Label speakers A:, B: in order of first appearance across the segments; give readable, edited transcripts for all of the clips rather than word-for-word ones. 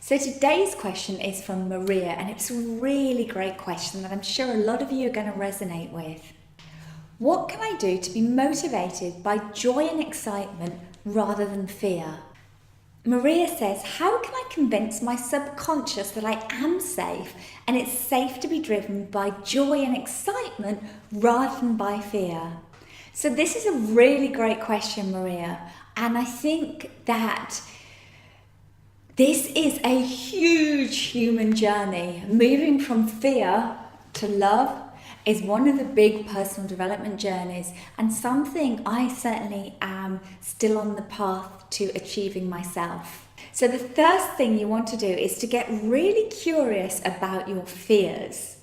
A: So today's question is from Maria, and it's a really great question that I'm sure a lot of you are going to resonate with. What can I do to be motivated by joy and excitement rather than fear? Maria says, how can I convince my subconscious that I am safe and it's safe to be driven by joy and excitement rather than by fear? So this is a really great question, Maria, and I think that this is a huge human journey. Moving from fear to love is one of the big personal development journeys, and something I certainly am still on the path to achieving myself. So the first thing you want to do is to get really curious about your fears.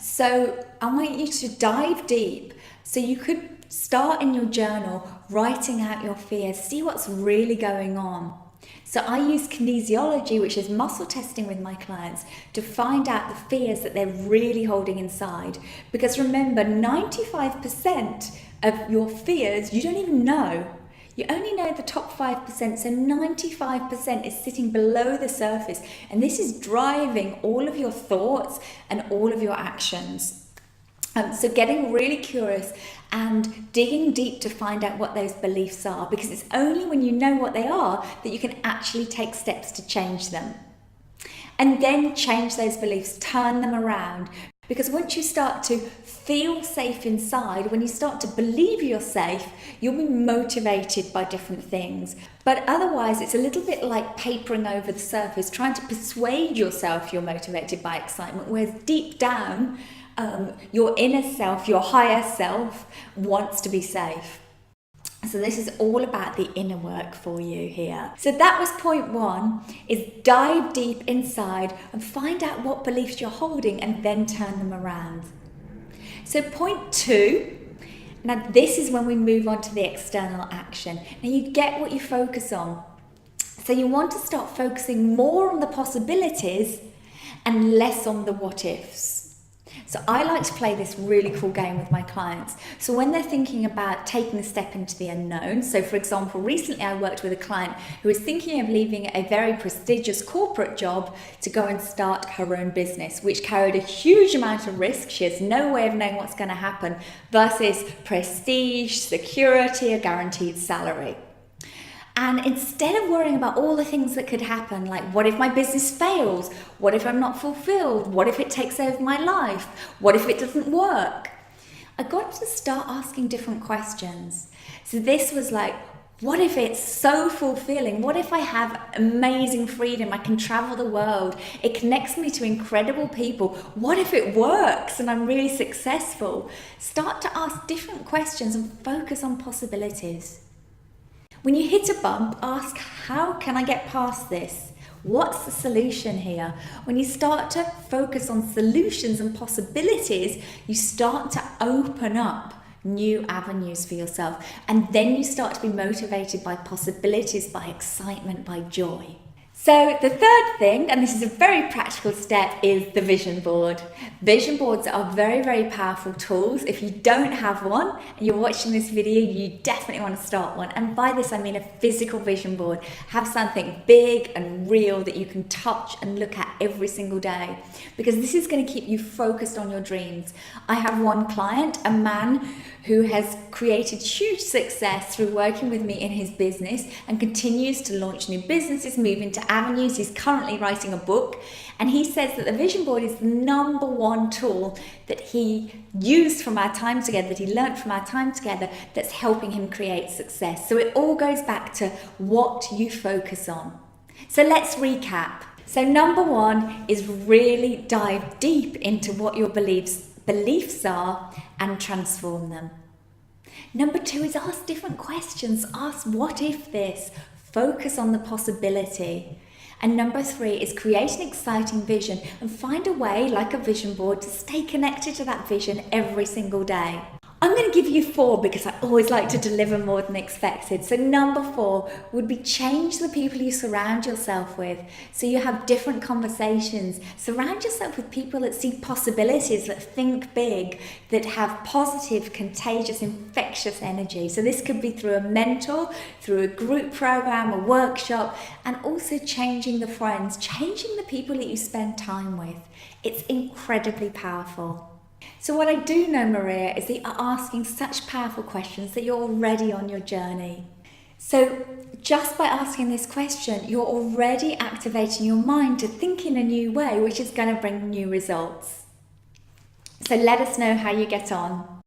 A: So I want you to dive deep. So you could start in your journal writing out your fears, see what's really going on. So I use kinesiology, which is muscle testing with my clients, to find out the fears that they're really holding inside. Because remember, 95% of your fears you don't even know. You only know the top 5%, so 95% is sitting below the surface. And this is driving all of your thoughts and all of your actions. So getting really curious and digging deep to find out what those beliefs are, because it's only when you know what they are that you can actually take steps to change them. And then change those beliefs, turn them around. Because once you start to feel safe inside, when you start to believe you're safe, you'll be motivated by different things. But otherwise, it's a little bit like papering over the surface, trying to persuade yourself you're motivated by excitement, whereas deep down, your inner self, your higher self, wants to be safe. So this is all about the inner work for you here. So that was point one, is dive deep inside and find out what beliefs you're holding and then turn them around. So point two, now this is when we move on to the external action. Now you get what you focus on. So you want to start focusing more on the possibilities and less on the what ifs. So I like to play this really cool game with my clients. So when they're thinking about taking a step into the unknown, so for example, recently I worked with a client who was thinking of leaving a very prestigious corporate job to go and start her own business, which carried a huge amount of risk. She has no way of knowing what's going to happen, versus prestige, security, a guaranteed salary. And instead of worrying about all the things that could happen, like what if my business fails? What if I'm not fulfilled? What if it takes over my life? What if it doesn't work? I got to start asking different questions. So this was like, what if it's so fulfilling? What if I have amazing freedom? I can travel the world. It connects me to incredible people. What if it works and I'm really successful? Start to ask different questions and focus on possibilities. When you hit a bump, ask, how can I get past this? What's the solution here? When you start to focus on solutions and possibilities, you start to open up new avenues for yourself. And then you start to be motivated by possibilities, by excitement, by joy. So the third thing, and this is a very practical step, is the vision board. Vision boards are very, very powerful tools. If you don't have one and you're watching this video, you definitely want to start one. And by this, I mean a physical vision board. Have something big and real that you can touch and look at every single day, because this is going to keep you focused on your dreams. I have one client, a man who has created huge success through working with me in his business and continues to launch new businesses, move into avenues. He's currently writing a book, and he says that the vision board is the number one tool that he used from our time together, that he learned from our time together, that's helping him create success. So it all goes back to what you focus on. So let's recap. So number one is really dive deep into what your beliefs are and transform them. Number two is ask different questions. Ask, what if this? Focus on the possibility. And number three is create an exciting vision and find a way, like a vision board, to stay connected to that vision every single day. I'm going to give you 4 because I always like to deliver more than expected. So number 4 would be change the people you surround yourself with. So you have different conversations. Surround yourself with people that see possibilities, that think big, that have positive, contagious, infectious energy. So this could be through a mentor, through a group program, a workshop, and also changing the friends, changing the people that you spend time with. It's incredibly powerful. So what I do know, Maria, is that you are asking such powerful questions that you're already on your journey. So just by asking this question, you're already activating your mind to think in a new way, which is going to bring new results. So let us know how you get on.